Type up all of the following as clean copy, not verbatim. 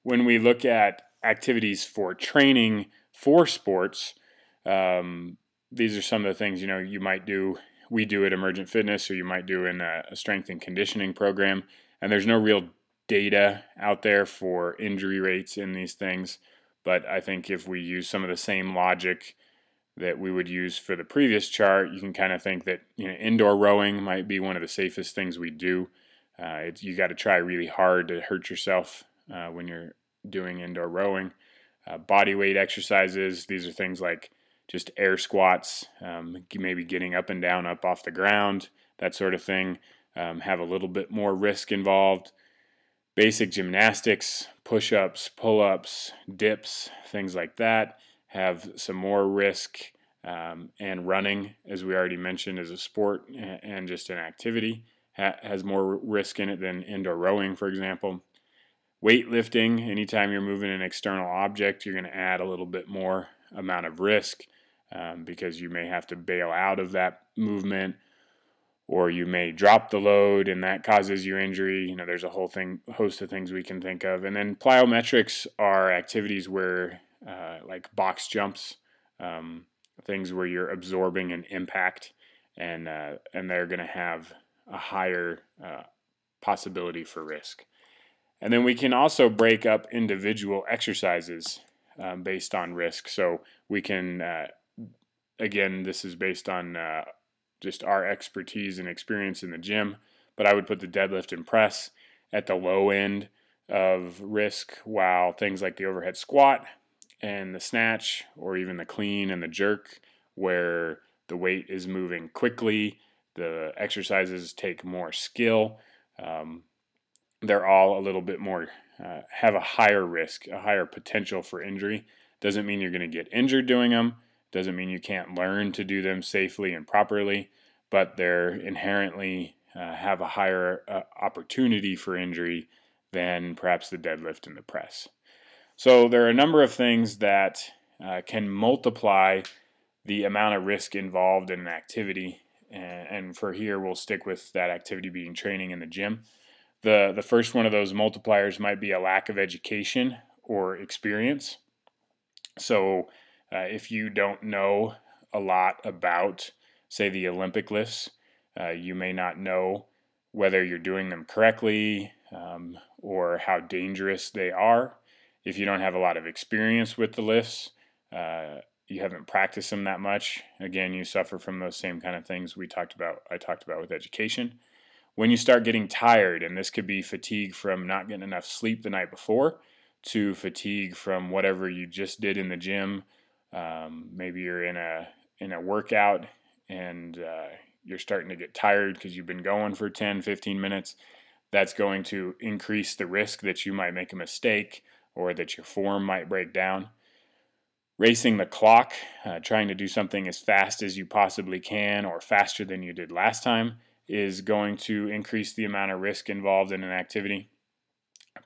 when we look at activities for training for sports, these are some of the things you might do. We do at Emergent Fitness, or you might do in a strength and conditioning program. And there's no real data out there for injury rates in these things. But I think if we use some of the same logic that we would use for the previous chart, you can kind of think that indoor rowing might be one of the safest things we do. You got to try really hard to hurt yourself when you're doing indoor rowing. Body weight exercises, these are things like just air squats, maybe getting up and down, up off the ground, that sort of thing, have a little bit more risk involved. Basic gymnastics, push-ups, pull-ups, dips, things like that have some more risk, and running, as we already mentioned, as a sport and just an activity, has more risk in it than indoor rowing, for example. Weightlifting, anytime you're moving an external object, you're going to add a little bit more amount of risk, because you may have to bail out of that movement, or you may drop the load and that causes you injury. There's a host of things we can think of. And then plyometrics are activities where, like box jumps, things where you're absorbing an impact, and they're going to have a higher possibility for risk. And then we can also break up individual exercises based on risk. So we can, again, this is based on just our expertise and experience in the gym, but I would put the deadlift and press at the low end of risk, while things like the overhead squat and the snatch, or even the clean and the jerk, where the weight is moving quickly, the exercises take more skill, they're all a little bit more, have a higher risk, a higher potential for injury. Doesn't mean you're going to get injured doing them. Doesn't mean you can't learn to do them safely and properly, but they're inherently have a higher opportunity for injury than perhaps the deadlift and the press. So there are a number of things that can multiply the amount of risk involved in an activity, and for here we'll stick with that activity being training in the gym. The first one of those multipliers might be a lack of education or experience. So if you don't know a lot about, say, the Olympic lifts, you may not know whether you're doing them correctly, or how dangerous they are. If you don't have a lot of experience with the lifts, you haven't practiced them that much, again, you suffer from those same kind of things I talked about with education. When you start getting tired, and this could be fatigue from not getting enough sleep the night before, to fatigue from whatever you just did in the gym. Maybe you're in a workout, and you're starting to get tired because you've been going for 10, 15 minutes. That's going to increase the risk that you might make a mistake, or that your form might break down. Racing the clock, trying to do something as fast as you possibly can, or faster than you did last time, is going to increase the amount of risk involved in an activity.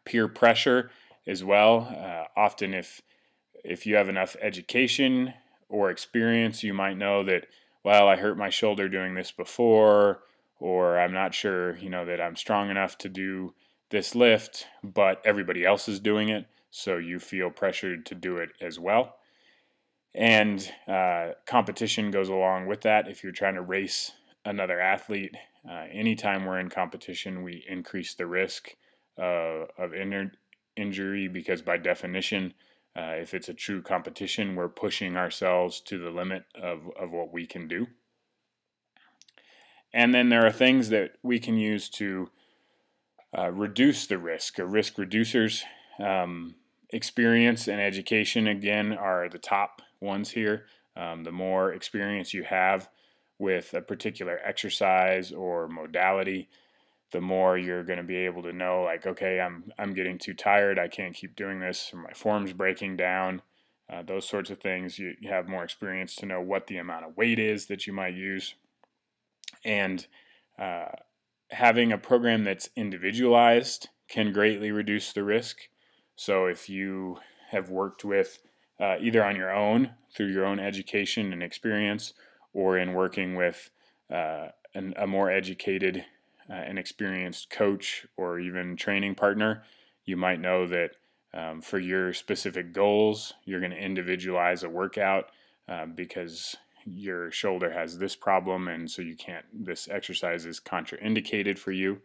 Peer pressure as well. Often if you have enough education or experience, you might know that, well, I hurt my shoulder doing this before, or I'm not sure, that I'm strong enough to do this lift, but everybody else is doing it, so you feel pressured to do it as well. And competition goes along with that. If you're trying to race another athlete, anytime we're in competition, we increase the risk of injury, because by definition, if it's a true competition, we're pushing ourselves to the limit of what we can do. And then there are things that we can use to reduce the risk, or risk reducers. Experience and education, again, are the top ones here. The more experience you have with a particular exercise or modality, the more you're going to be able to know, like, okay, I'm getting too tired, I can't keep doing this, or my form's breaking down. Those sorts of things, you have more experience to know what the amount of weight is that you might use. And having a program that's individualized can greatly reduce the risk. So if you have worked with either on your own, through your own education and experience, or in working with a more educated and experienced coach or even training partner, you might know that For your specific goals, you're going to individualize a workout because your shoulder has this problem, and so this exercise is contraindicated for you.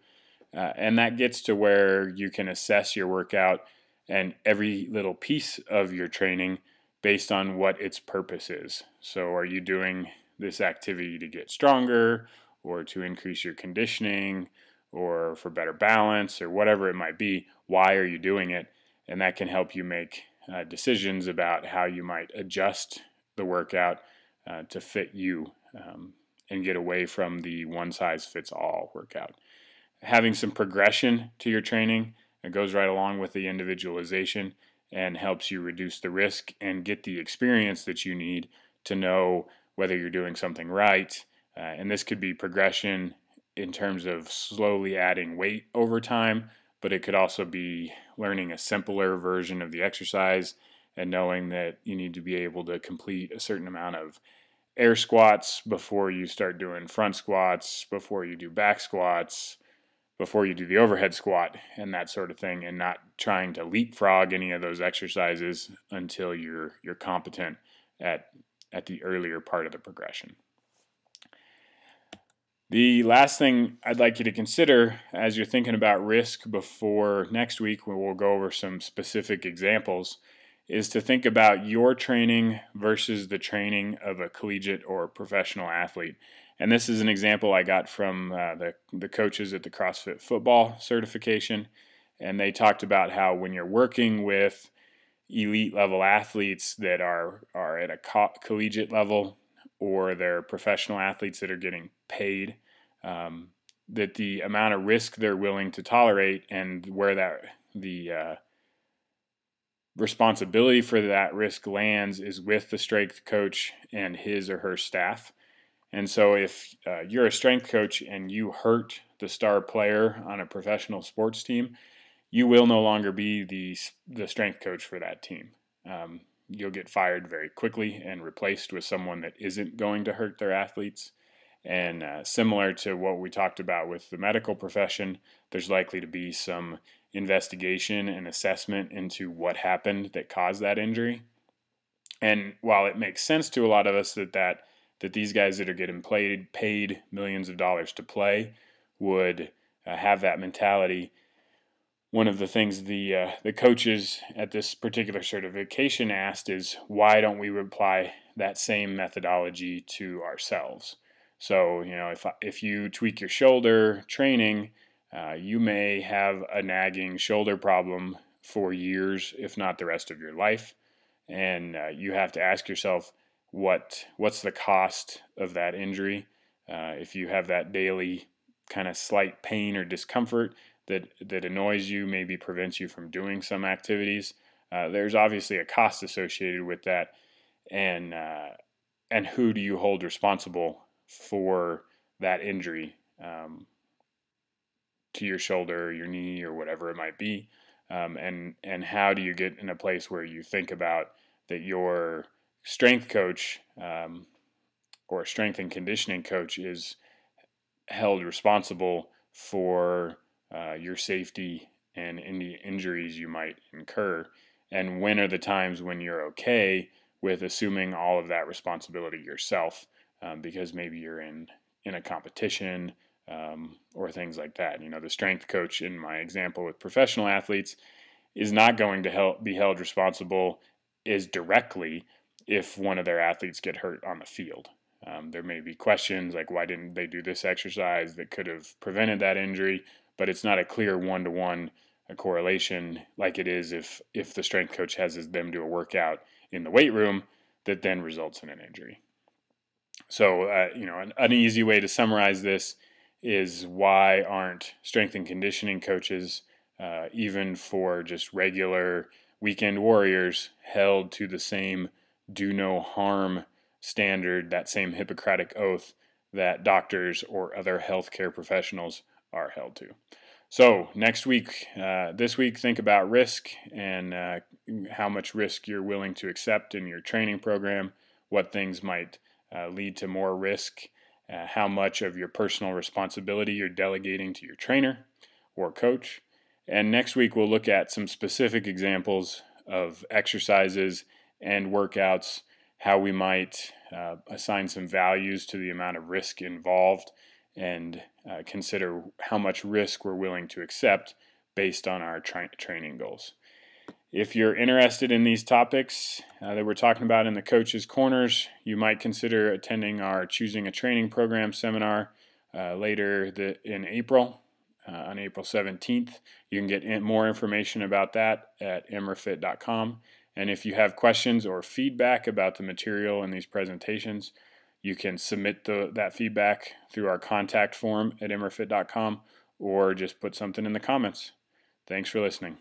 And that gets to where you can assess your workout and every little piece of your training based on what its purpose is. So, are you doing this activity to get stronger, or to increase your conditioning, or for better balance, or whatever it might be? Why are you doing it? And that can help you make decisions about how you might adjust the workout to fit you, and get away from the one size fits all workout. Having some progression to your training, it goes right along with the individualization and helps you reduce the risk and get the experience that you need to know whether you're doing something right. And this could be progression in terms of slowly adding weight over time, but it could also be learning a simpler version of the exercise and knowing that you need to be able to complete a certain amount of air squats before you start doing front squats, before you do back squats, before you do the overhead squat, and that sort of thing, and not trying to leapfrog any of those exercises until you're competent at the earlier part of the progression. The last thing I'd like you to consider as you're thinking about risk before next week, where we'll go over some specific examples, is to think about your training versus the training of a collegiate or professional athlete. And this is an example I got from the coaches at the CrossFit football certification. And they talked about how when you're working with elite level athletes that are at a collegiate level, or they're professional athletes that are getting paid, that the amount of risk they're willing to tolerate and where the responsibility for that risk lands is with the strength coach and his or her staff. And so if you're a strength coach and you hurt the star player on a professional sports team, you will no longer be the strength coach for that team. You'll get fired very quickly and replaced with someone that isn't going to hurt their athletes. And similar to what we talked about with the medical profession, there's likely to be some investigation and assessment into what happened that caused that injury. And while it makes sense to a lot of us that these guys that are getting paid millions of dollars to play would have that mentality, one of the things the coaches at this particular certification asked is, why don't we apply that same methodology to ourselves? So, if you tweak your shoulder training, you may have a nagging shoulder problem for years, if not the rest of your life. And you have to ask yourself, what's the cost of that injury? If you have that daily kind of slight pain or discomfort that annoys you, maybe prevents you from doing some activities, there's obviously a cost associated with that. And who do you hold responsible for that injury, to your shoulder or your knee or whatever it might be? And how do you get in a place where you think about that your strength coach, or strength and conditioning coach, is held responsible for your safety and any injuries you might incur? And when are the times when you're okay with assuming all of that responsibility yourself, because maybe you're in a competition, or things like that. The strength coach in my example with professional athletes is not going to be held responsible as directly if one of their athletes get hurt on the field. There may be questions like, why didn't they do this exercise that could have prevented that injury? But it's not a clear one-to-one correlation like it is if the strength coach has them do a workout in the weight room that then results in an injury. So, an easy way to summarize this is, why aren't strength and conditioning coaches, even for just regular weekend warriors, held to the same do no harm standard, that same Hippocratic oath that doctors or other healthcare professionals are held to? So this week, think about risk and how much risk you're willing to accept in your training program, what things might lead to more risk, how much of your personal responsibility you're delegating to your trainer or coach, And next week we'll look at some specific examples of exercises and workouts, how we might assign some values to the amount of risk involved, and consider how much risk we're willing to accept based on our training goals. If you're interested in these topics that we're talking about in the Coach's Corners, you might consider attending our Choosing a Training Program seminar later in April, on April 17th. You can get more information about that at emrafit.com. And if you have questions or feedback about the material in these presentations, you can submit that feedback through our contact form at emrafit.com or just put something in the comments. Thanks for listening.